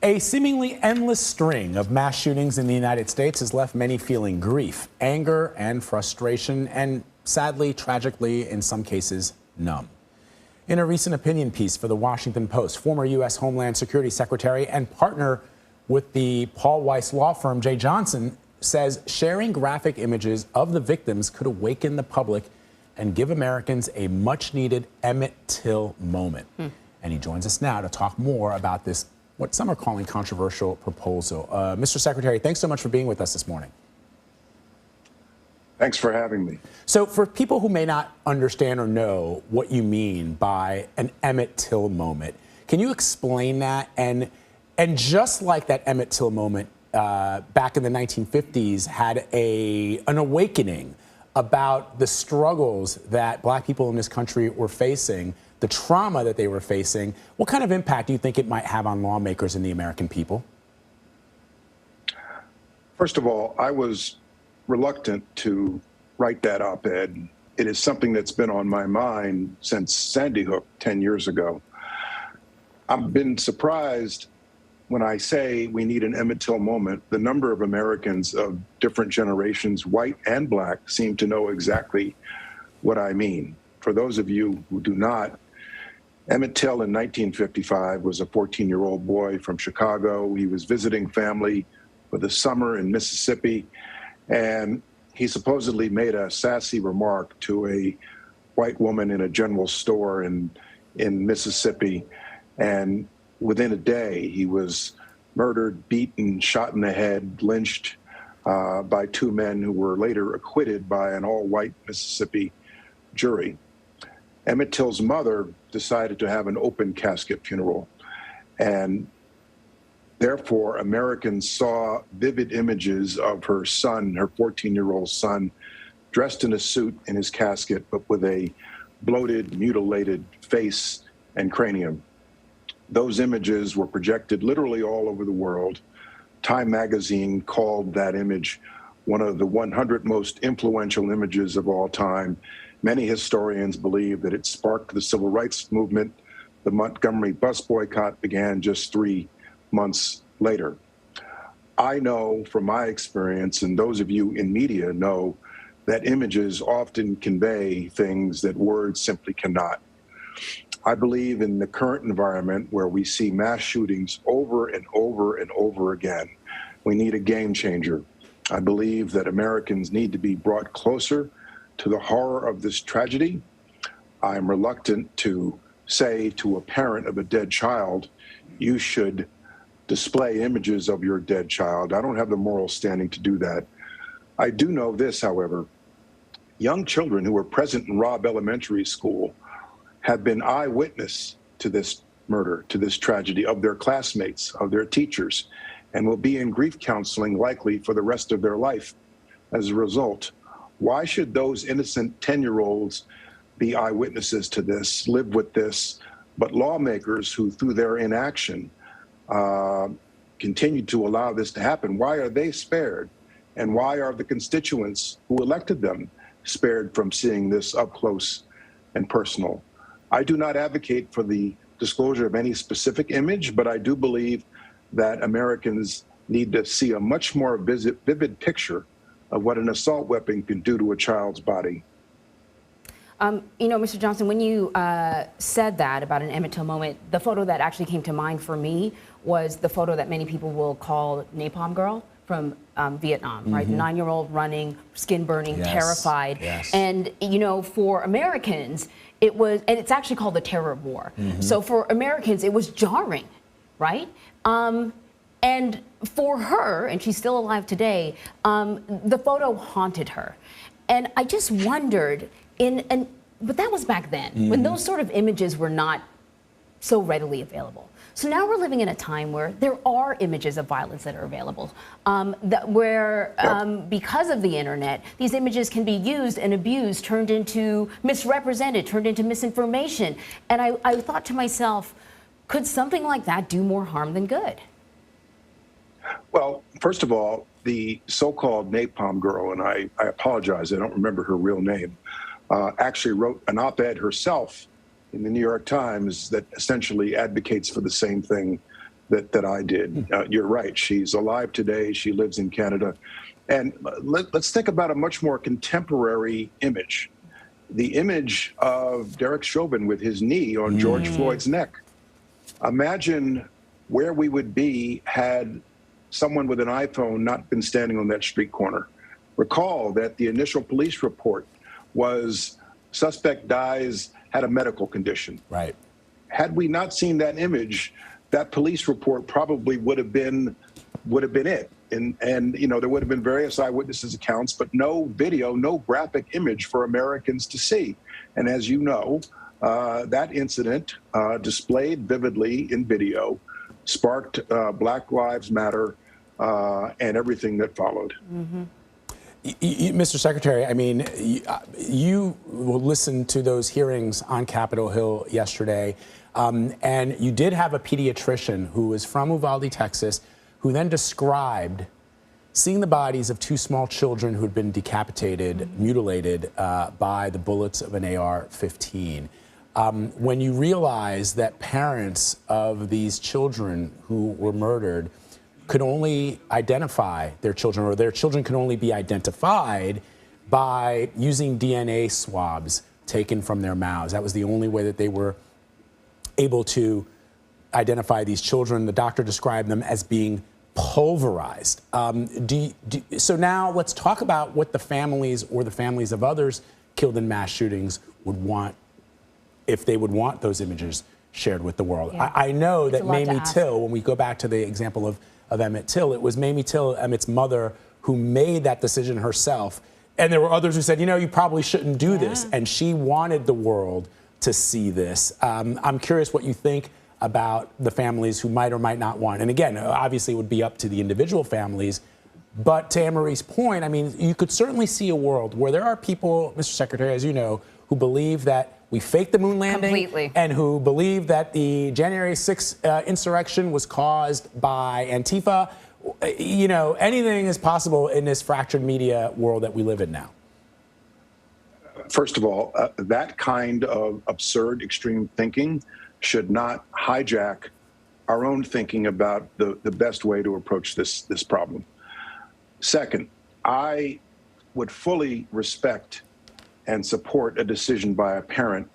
A seemingly endless string of mass shootings in the United States has left many feeling grief, anger, and frustration, and sadly, tragically, in some cases, numb. In a recent opinion piece for the Washington Post, former U.S. Homeland Security Secretary and partner with the Paul Weiss law firm, Jay Johnson, says sharing graphic images of the victims could awaken the public and give Americans a much-needed Emmett Till moment. And he joins us now to talk more about this, what some are calling controversial proposal. Mr. Secretary, thanks so much for being with us this morning. Thanks for having me. So for people who may not understand or know what you mean by an Emmett Till moment, can you explain that? And just like that Emmett Till moment back in the 1950s had an awakening about the struggles that black people in this country were facing, the trauma that they were facing, what kind of impact do you think it might have on lawmakers and the American people? First of all, I was reluctant to write that op-ed. It is something that's been on my mind since Sandy Hook 10 years ago. I've been surprised when I say we need an Emmett Till moment. The number of Americans of different generations, white and black, seem to know exactly what I mean. For those of you who do not, Emmett Till in 1955 was a 14-year-old boy from Chicago. He was visiting family for the summer in Mississippi, and he supposedly made a sassy remark to a white woman in a general store in Mississippi. And within a day, he was murdered, beaten, shot in the head, lynched by two men who were later acquitted by an all-white Mississippi jury. Emmett Till's mother decided to have an open casket funeral, and therefore Americans saw vivid images of her son, her 14-year-old son, dressed in a suit in his casket, but with a bloated, mutilated face and cranium. Those images were projected literally all over the world. Time magazine called that image one of the 100 most influential images of all time. Many historians believe that it sparked the civil rights movement. The Montgomery bus boycott began just 3 months later. I know from my experience, and those of you in media know, that images often convey things that words simply cannot. I believe in the current environment where we see mass shootings over and over and over again, we need a game changer. I believe that Americans need to be brought closer to the horror of this tragedy. I'm reluctant to say to a parent of a dead child, you should display images of your dead child. I don't have the moral standing to do that. I do know this, however. Young children who were present in Robb Elementary School have been eyewitness to this murder, to this tragedy, of their classmates, of their teachers, and will be in grief counseling likely for the rest of their life as a result. Why should those innocent 10-year-olds be eyewitnesses to this, live with this, but lawmakers who, through their inaction, continue to allow this to happen, why are they spared? And why are the constituents who elected them spared from seeing this up close and personal? I do not advocate for the disclosure of any specific image, but I do believe that Americans need to see a much more vivid picture of what an assault weapon can do to a child's body. You know, Mr. Johnson, when you said that about an Emmett Till moment, the photo that actually came to mind for me was the photo that many people will call Napalm Girl from Vietnam, right? The 9-year-old running, skin burning, terrified. And, you know, for Americans, it was, and it's actually called the terror of war. So for Americans, it was jarring, right? And for her, and she's still alive today, the photo haunted her. And I just wondered, but that was back then, when those sort of images were not so readily available. So now we're living in a time where there are images of violence that are available, because of the internet, these images can be used and abused, turned into misrepresented, turned into misinformation. And I thought to myself, could something like that do more harm than good? Well, first of all, the so-called Napalm Girl, and I apologize, I don't remember her real name, actually wrote an op-ed herself in the New York Times that essentially advocates for the same thing that I did. You're right. She's alive today. She lives in Canada. And let's think about a much more contemporary image. The image of Derek Chauvin with his knee on George Floyd's neck. Imagine where we would be had someone with an iPhone not been standing on that street corner. Recall that the initial police report was suspect dies, had a medical condition. Right. Had we not seen that image, that police report probably would have been it. And you know, there would have been various eyewitnesses accounts, but no video, no graphic image for Americans to see. And as you know, that incident displayed vividly in video sparked Black Lives Matter and everything that followed. Mr. Secretary, I mean, you will listen to those hearings on Capitol Hill yesterday, and you did have a pediatrician who was from Uvalde, Texas, who then described seeing the bodies of two small children who had been decapitated, mutilated by the bullets of an AR-15. When you realize that parents of these children who were murdered could only identify their children, or their children could only be identified by using DNA swabs taken from their mouths. That was the only way that they were able to identify these children. The doctor described them as being pulverized. So now let's talk about what the families or the families of others killed in mass shootings would want, if they would want those images shared with the world. Yeah. I know It's that a lot to Mamie ask. Till, when we go back to the example of Emmett Till, it was Mamie Till, Emmett's mother, who made that decision herself. And there were others who said, you know, you probably shouldn't do this. And she wanted the world to see this. I'm curious what you think about the families who might or might not want. And again, obviously it would be up to the individual families. But to Anne-Marie's point, I mean, you could certainly see a world where there are people, Mr. Secretary, as you know, who believe that we faked the moon landing. Completely. And who believe that the January 6th insurrection was caused by Antifa. You know, anything is possible in this fractured media world that we live in now. First of all, that kind of absurd, extreme thinking should not hijack our own thinking about the best way to approach this problem. Second, I would fully respect and support a decision by a parent.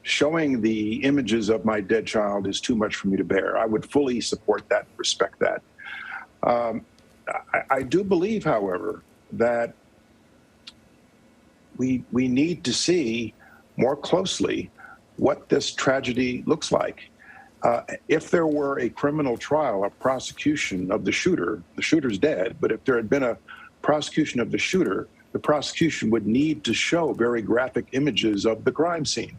Showing the images of my dead child is too much for me to bear. I would fully support that, respect that. I do believe, however, that we need to see more closely what this tragedy looks like. If there were a criminal trial, a prosecution of the shooter's dead, but if there had been a prosecution of the shooter, the prosecution would need to show very graphic images of the crime scene.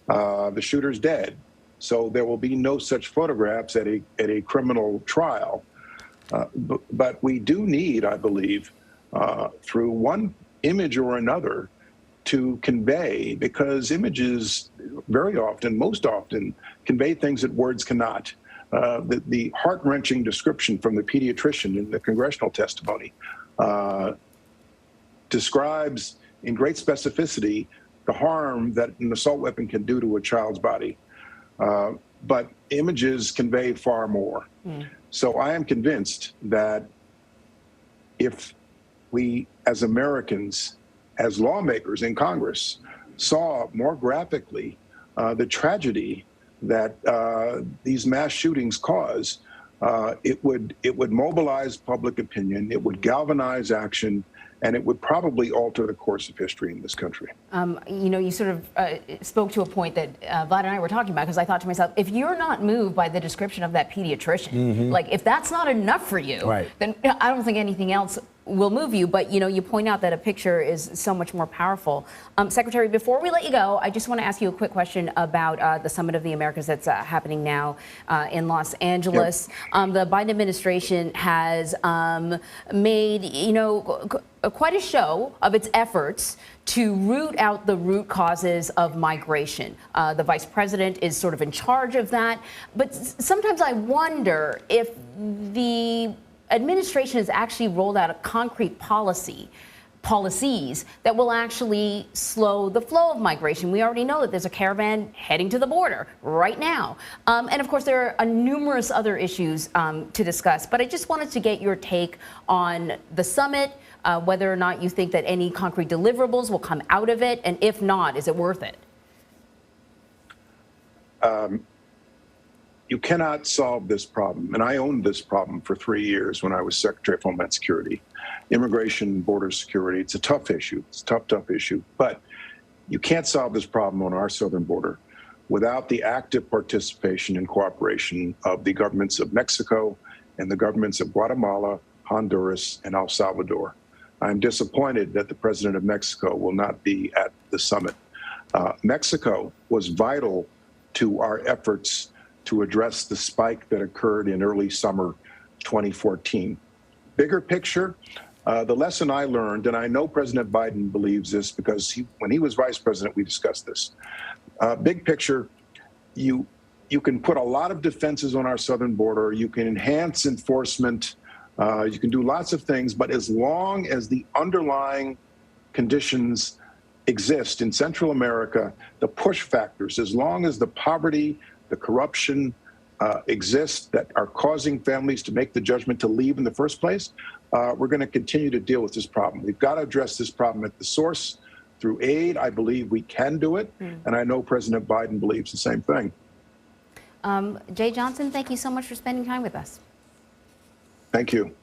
The shooter's dead, so there will be no such photographs at a criminal trial. But we do need, I believe, through one image or another, to convey, because images very often, most often, convey things that words cannot. The heart-wrenching description from the pediatrician in the congressional testimony describes in great specificity the harm that an assault weapon can do to a child's body. But images convey far more. So I am convinced that if we, as Americans, as lawmakers in Congress, saw more graphically the tragedy that these mass shootings cause, it would mobilize public opinion, it would galvanize action, and it would probably alter the course of history in this country. You know, you sort of spoke to a point that Vlad and I were talking about, because I thought to myself, if you're not moved by the description of that pediatrician, like if that's not enough for you, then I don't think anything else will move you. But, you know, you point out that a picture is so much more powerful. Secretary, before we let you go, I just want to ask you a quick question about the Summit of the Americas that's happening now in Los Angeles. The Biden administration has made, you know, quite a show of its efforts to root out the root causes of migration. The vice president is sort of in charge of that. But sometimes I wonder if the administration has actually rolled out a concrete policy policies that will actually slow the flow of migration. We already know that there's a caravan heading to the border right now. And of course, there are numerous other issues to discuss, but I just wanted to get your take on the summit, whether or not you think that any concrete deliverables will come out of it, and if not, is it worth it? You cannot solve this problem. And I owned this problem for 3 years when I was Secretary of Homeland Security. Immigration, border security, it's a tough issue. It's a tough issue. But you can't solve this problem on our southern border without the active participation and cooperation of the governments of Mexico and the governments of Guatemala, Honduras, and El Salvador. I'm disappointed that the president of Mexico will not be at the summit. Mexico was vital to our efforts to address the spike that occurred in early summer 2014. Bigger picture, the lesson I learned, and I know President Biden believes this because when he was vice president, we discussed this. Big picture, you can put a lot of defenses on our southern border. You can enhance enforcement. You can do lots of things. But as long as the underlying conditions exist in Central America, the push factors, as long as the poverty, the corruption exist that are causing families to make the judgment to leave in the first place, we're going to continue to deal with this problem. We've got to address this problem at the source through aid. I believe we can do it, and I know President Biden believes the same thing. Jay Johnson, thank you so much for spending time with us. Thank you.